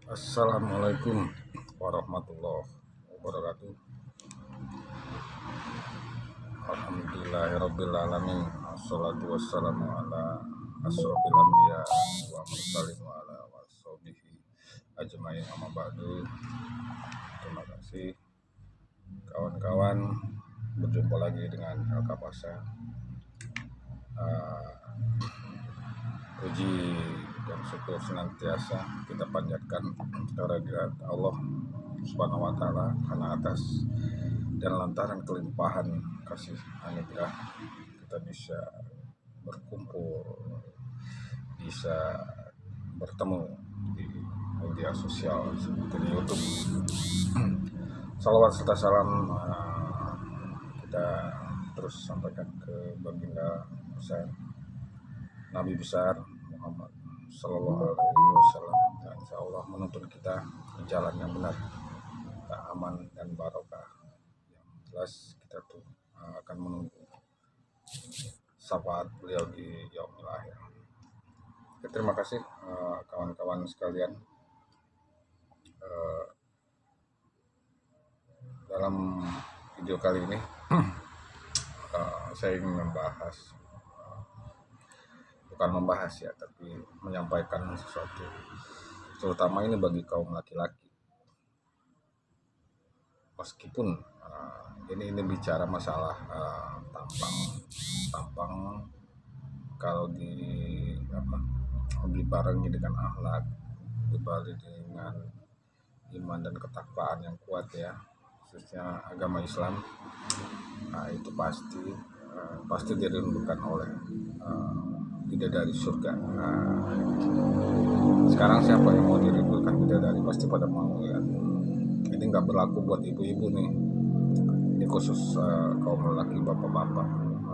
Assalamualaikum warahmatullahi wabarakatuh. Alhamdulillahirrabbilalamin. Assalatu wassalamu ala asrofil anbiya wa mursalin wa ala washabihi ajmain amma ba'du. Terima kasih kawan-kawan, berjumpa lagi dengan Al-Kapasa. Puji dan syukur senantiasa kita panjatkan kehadirat Allah Subhanahu wa taala karena atas dan lantaran kelimpahan kasih anugerah kita bisa berkumpul, bisa bertemu di media sosial seperti di YouTube. Salawat serta salam kita terus sampaikan ke baginda besar Nabi besar Muhammad Sallallahu Alaihi Wasallam, dan insya Allah menuntun kita ke jalan yang benar, aman dan barokah. Yang jelas kita tuh akan menunggu syafaat beliau di yaumil akhir. Terima kasih kawan-kawan sekalian. Dalam video kali ini saya ingin membahas ya, tapi menyampaikan sesuatu, terutama ini bagi kaum laki-laki. Meskipun ini bicara masalah tampang kalau dibarengi dengan akhlak, dibarengi dengan iman dan ketakwaan yang kuat ya, khususnya agama Islam, itu pasti dirindukan oleh bidadari surga. Sekarang siapa yang mau dirindukan bidadari? Pasti pada mau ya. Ini nggak berlaku buat ibu-ibu nih, ini khusus kaum lelaki, bapak-bapak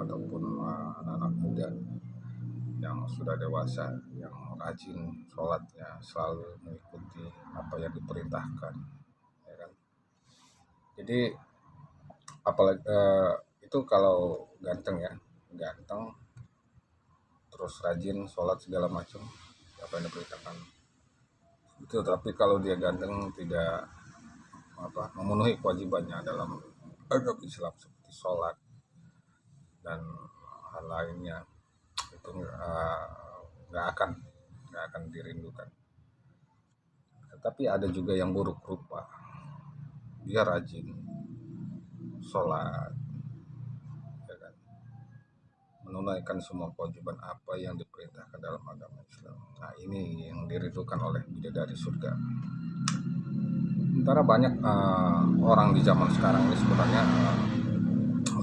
ataupun anak-anak muda yang sudah dewasa, yang rajin sholatnya, selalu mengikuti apa yang diperintahkan ya kan. Jadi apalagi itu kalau ganteng ya, ganteng terus rajin sholat segala macam apa yang diperintahkan itu. Tapi kalau dia ganteng tidak memenuhi kewajibannya dalam agama Islam seperti sholat dan hal lainnya, itu nggak akan dirindukan. Tetapi ada juga yang buruk rupa, dia rajin sholat ya kan, menunaikan semua kewajiban apa yang diperintahkan dalam agama Islam. Nah, ini yang dirindukan oleh bidadari surga. Sementara banyak orang di zaman sekarang ini sebenarnya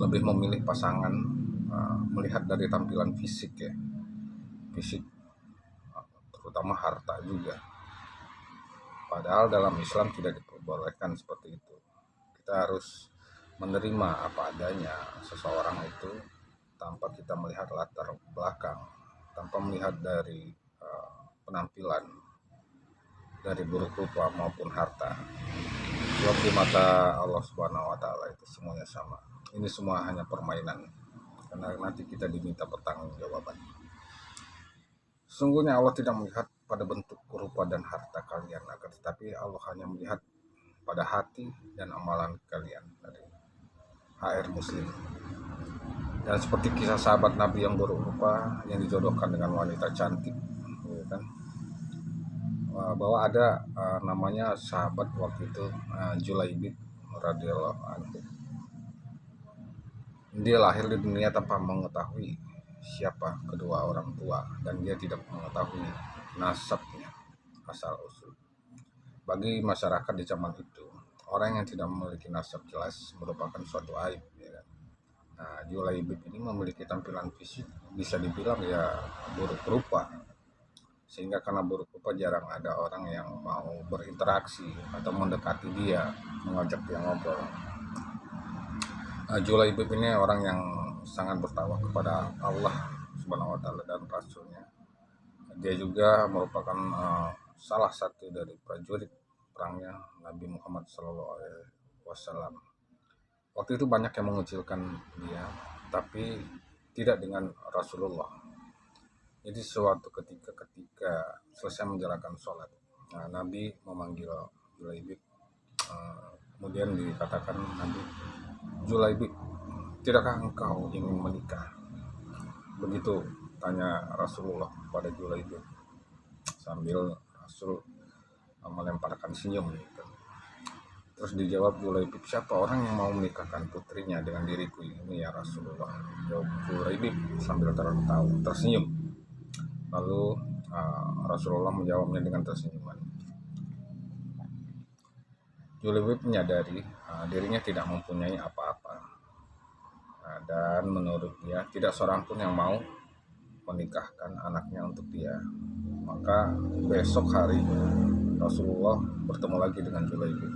lebih memilih pasangan melihat dari tampilan fisik ya, fisik terutama harta juga. Padahal dalam Islam tidak diperbolehkan seperti itu. Kita harus menerima apa adanya seseorang itu tanpa kita melihat latar belakang, tanpa melihat dari penampilan, dari buruk rupa maupun harta. Sebab di mata Allah Subhanahu wa taala itu semuanya sama. Ini semua hanya permainan, karena nanti kita diminta pertanggungjawaban. Sesungguhnya Allah tidak melihat pada bentuk rupa dan harta kalian, tetapi Allah hanya melihat pada hati dan amalan kalian. Dari HR Muslim. Dan seperti kisah sahabat Nabi yang buruk rupa yang dijodohkan dengan wanita cantik, ya kan? Bahwa ada namanya sahabat waktu itu Julaibib radhiyallahu anhu. Dia lahir di dunia tanpa mengetahui siapa kedua orang tua, dan dia tidak mengetahui nasabnya, asal usul. Bagi masyarakat di zaman itu, orang yang tidak memiliki nasab jelas merupakan suatu aib ya kan? Nah, Julaibib ini memiliki tampilan fisik bisa dibilang ya buruk rupa, sehingga karena buruk rupa jarang ada orang yang mau berinteraksi atau mendekati dia, mengajak dia ngobrol. Julaibib ini orang yang sangat bertakwa kepada Allah Subhanahu wa taala dan Rasulnya. Dia juga merupakan salah satu dari prajurit perangnya Nabi Muhammad SAW. Waktu itu banyak yang mengucilkan dia, tapi tidak dengan Rasulullah. Jadi suatu ketika selesai menjalankan sholat, Nah, Nabi memanggil Julaibib. Kemudian dikatakan Nabi, Julaibib, tidakkah engkau ingin menikah? Begitu tanya Rasulullah pada Julaibib, sambil Rasul melemparkan senyum gitu. Terus dijawab Julaibib, siapa orang yang mau menikahkan putrinya dengan diriku ini ya Rasulullah? Jawab Julaibib sambil tersenyum. Lalu Rasulullah menjawabnya dengan tersenyuman. Julaibib menyadari dirinya tidak mempunyai apa-apa, dan menurut dia tidak seorang pun yang mau menikahkan anaknya untuk dia. Maka besok harinya Rasulullah bertemu lagi dengan Julaibib.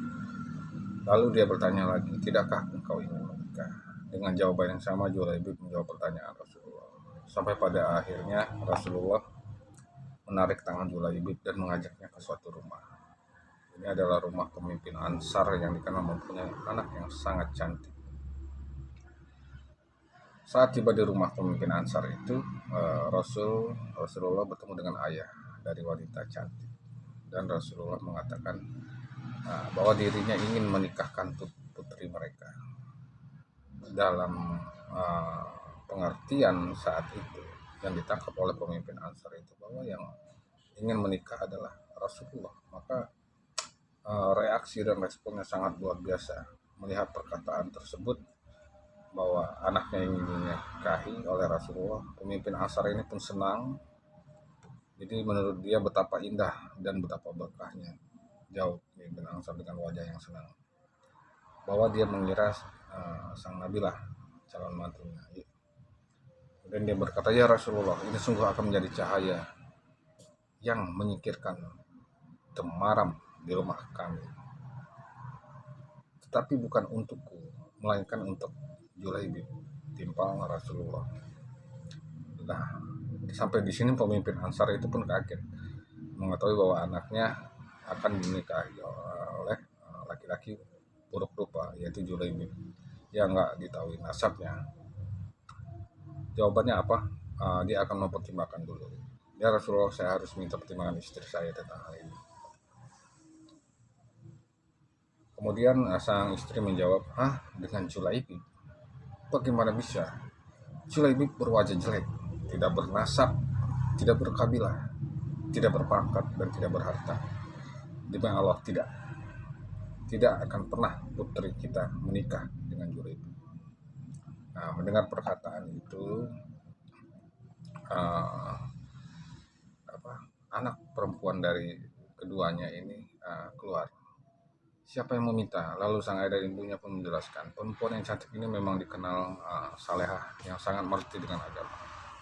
Lalu dia bertanya lagi, tidakkah engkau ingin menikah? Dengan jawaban yang sama Julaibib menjawab pertanyaan Rasulullah. Sampai pada akhirnya Rasulullah menarik tangan Julaibib dan mengajaknya ke suatu rumah. Ini adalah rumah pemimpin Ansar yang dikenal mempunyai anak yang sangat cantik. Saat tiba di rumah pemimpin Ansar itu, Rasulullah bertemu dengan ayah dari wanita cantik, dan Rasulullah mengatakan bahwa dirinya ingin menikahkan putri mereka. Dalam pengertian saat itu yang ditangkap oleh pemimpin Ansar itu bahwa yang ingin menikah adalah Rasulullah. Maka reaksi dan responnya sangat luar biasa melihat perkataan tersebut bahwa anaknya ingin dinikahi oleh Rasulullah. Pemimpin Ansar ini pun senang. Jadi menurut dia betapa indah dan betapa berkahnya, jawab pemimpin Ansar dengan wajah yang senang, bahwa dia mengira sang Nabi lah calon mantunya. Dan dia berkata, ya Rasulullah, ini sungguh akan menjadi cahaya yang menyingkirkan temaram di rumah kami, tetapi bukan untukku, melainkan untuk Julaibib, timpal Rasulullah. Nah, sampai di sini pemimpin Ansar itu pun kaget mengetahui bahwa anaknya akan dinikahi oleh laki-laki buruk rupa, yaitu Julaibib, yang nggak ditahui nasabnya. Jawabannya apa? Dia akan mempertimbangkan dulu. Ya Rasulullah, saya harus minta pertimbangan istri saya tentang hal ini. Kemudian sang istri menjawab, dengan Julaibib? Bagaimana bisa? Julaibib berwajah jelek, tidak bernasab, tidak berkabilah, tidak berpangkat, dan tidak berharta. Demi Allah, tidak akan pernah putri kita menikah dengan Julaibib. Nah, mendengar perkataan itu, anak perempuan dari keduanya ini keluar. Siapa yang meminta? Lalu sang ayah dan ibunya pun menjelaskan, perempuan yang cantik ini memang dikenal salehah, yang sangat mengerti dengan agama.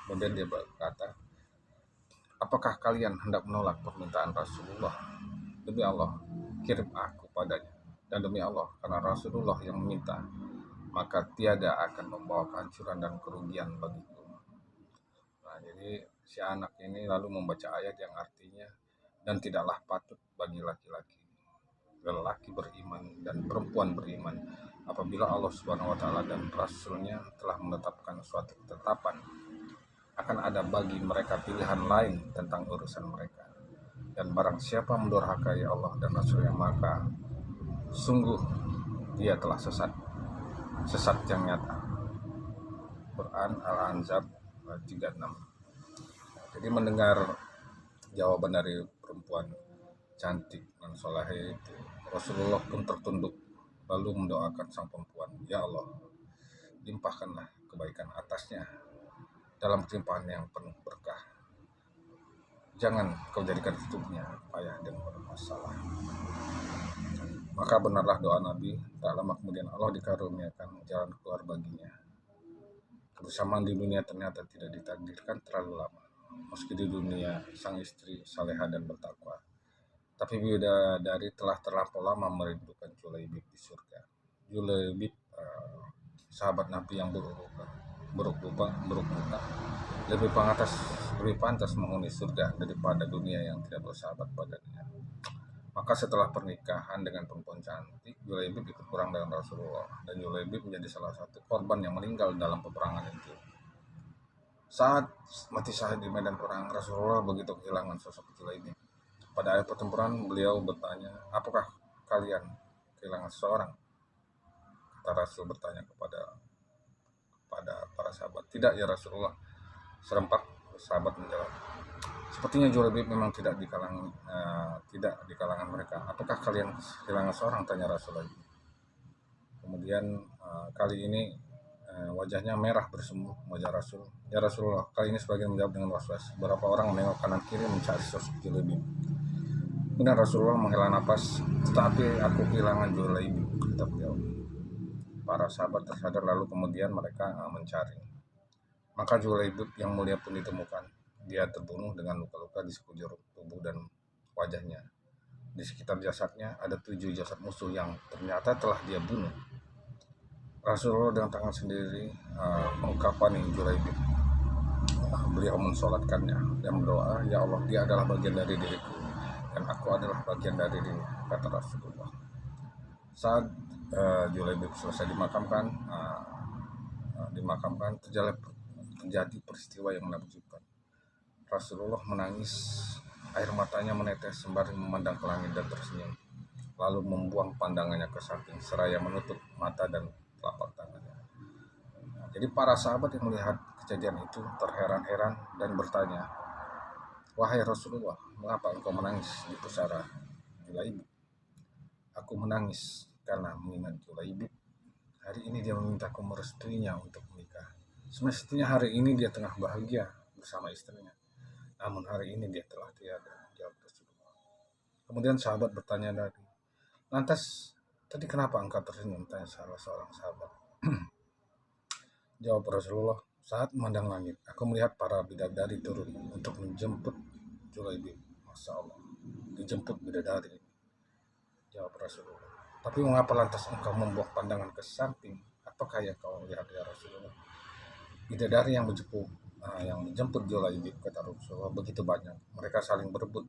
Kemudian dia berkata, apakah kalian hendak menolak permintaan Rasulullah? Demi Allah, kirim aku padanya. Dan demi Allah, karena Rasulullah yang meminta, maka tiada akan membawa kehancuran dan kerugian bagiku. Nah, jadi si anak ini lalu membaca ayat yang artinya, dan tidaklah patut bagi lelaki beriman dan perempuan beriman apabila Allah Subhanahu wa taala dan Rasulnya telah menetapkan suatu ketetapan, akan ada bagi mereka pilihan lain tentang urusan mereka. Dan barang siapa mendurhakai Allah dan Rasulnya, maka sungguh dia telah sesat yang nyata. Quran Al-Anzab 36. Jadi mendengar jawaban dari perempuan cantik dan solehah itu, Rasulullah pun tertunduk lalu mendoakan sang perempuan, ya Allah, limpahkanlah kebaikan atasnya dalam kelimpahan yang penuh berkah. Jangan kau jadikan hidupnya payah dan bermasalah. Maka benarlah doa Nabi. Tak lama kemudian Allah dikaruniakan jalan keluar baginya. Kebersamaan di dunia ternyata tidak ditakdirkan terlalu lama. Meski di dunia sang istri salehah dan bertakwa, tapi bidadari telah terlampau lama merindukan Julaibib di surga. Julaibib sahabat Nabi yang buruk muka, lebih pantas menghuni surga daripada dunia yang tidak bersahabat padanya. Maka setelah pernikahan dengan perempuan cantik, Julaibib ikut perang dengan Rasulullah, dan Julaibib menjadi salah satu korban yang meninggal dalam peperangan itu. Saat mati syahid di medan perang, Rasulullah begitu kehilangan sosok Julaibib. Pada akhir pertempuran beliau bertanya, apakah kalian kehilangan seseorang? Kata Rasul bertanya kepada para sahabat. Tidak ya Rasulullah. Serempak sahabat menjawab, sepertinya Julaibib memang tidak di kalangan mereka. Apakah kalian kehilangan seorang? Tanya Rasul lagi. Kemudian kali ini wajahnya merah bersemu wajah Rasul. Ya Rasulullah, kali ini sebagian menjawab dengan was-was. Beberapa orang menengok kanan kiri mencari sosok Julaibib. Kemudian Rasulullah menghela nafas, tetapi aku kehilangan Julaibib, kata beliau. Para sahabat tersadar lalu kemudian mereka mencari. Maka Julaibib yang mulia pun ditemukan. Dia terbunuh dengan luka-luka di sekujur tubuh dan wajahnya. Di sekitar jasadnya ada 7 jasad musuh yang ternyata telah dia bunuh. Rasulullah dengan tangan sendiri mengkafani Julaibib. Beliau mensolatkannya dan berdoa, ya Allah, dia adalah bagian dari diriku dan aku adalah bagian dari dirinya, kata Rasulullah. Saat Julaibib selesai dimakamkan, terjadi peristiwa yang menakjubkan. Rasulullah menangis, air matanya menetes sembari memandang ke langit dan tersenyum, lalu membuang pandangannya ke samping seraya menutup mata dan telapak tangannya. Jadi para sahabat yang melihat kejadian itu terheran-heran dan bertanya, wahai Rasulullah, mengapa engkau menangis di pusara Julaibib? Aku menangis karena mengingat Julaibib. Hari ini dia memintaku merestuinya untuk menikah. Semestinya hari ini dia tengah bahagia bersama istrinya. Namun hari ini dia telah tiada, jawab Rasulullah. Kemudian sahabat bertanya lagi, lantas tadi kenapa engkau tersenyum? Tanya salah seorang sahabat. Jawab Rasulullah, saat memandang langit, aku melihat para bidadari turun untuk menjemput Julaibib. Masya Allah, dijemput bidadari. Jawab Rasulullah, tapi mengapa lantas engkau membuang pandangan ke samping? Apakah yang kau lihat ya Rasulullah? Bidadari yang menjemput Julaibib, kata Rasulullah, begitu banyak. Mereka saling berebut.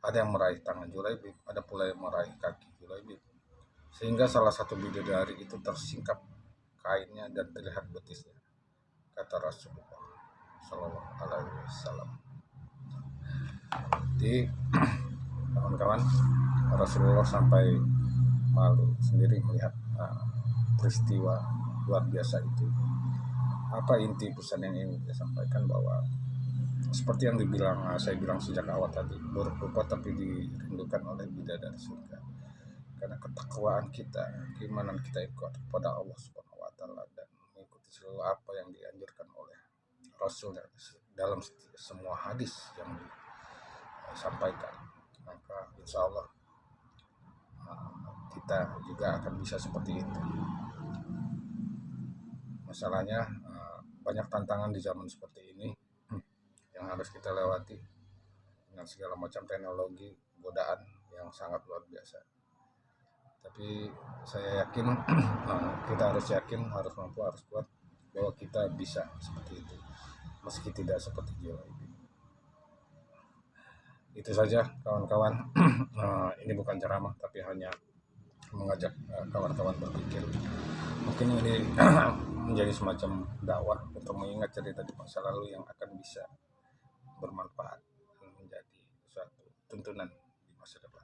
Ada yang meraih tangan Julaibib, ada pula yang meraih kaki Julaibib. Sehingga salah satu bidadari itu tersingkap kainnya dan terlihat betisnya, kata Rasulullah Shallallahu Alaihi Wasallam. Jadi kawan-kawan, Rasulullah sampai malu sendiri melihat peristiwa luar biasa itu. Apa inti pesan yang ingin saya sampaikan? Bahwa seperti yang saya bilang sejak awal tadi, buruk rupa tapi dirindukan oleh bidadari surga. Karena ketakwaan kita, keimanan kita kuat kepada Allah Subhanahu wa taala dan mengikuti seluruh apa yang dianjurkan oleh Rasul dalam semua hadis yang disampaikan. Maka insya Allah kita juga akan bisa seperti itu. Masalahnya banyak tantangan di zaman seperti ini yang harus kita lewati dengan segala macam teknologi, godaan yang sangat luar biasa. Tapi saya yakin kita harus yakin, harus mampu, harus kuat bahwa kita bisa seperti itu meski tidak seperti Julaibib. Itu saja kawan-kawan. Ini bukan ceramah tapi hanya mengajak kawan-kawan berpikir. Mungkin ini menjadi semacam dakwah untuk mengingat cerita di masa lalu yang akan bisa bermanfaat dan menjadi suatu tuntunan di masa depan.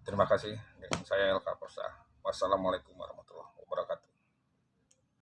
Terima kasih. Saya Elka Kosa. Wassalamualaikum warahmatullahi wabarakatuh.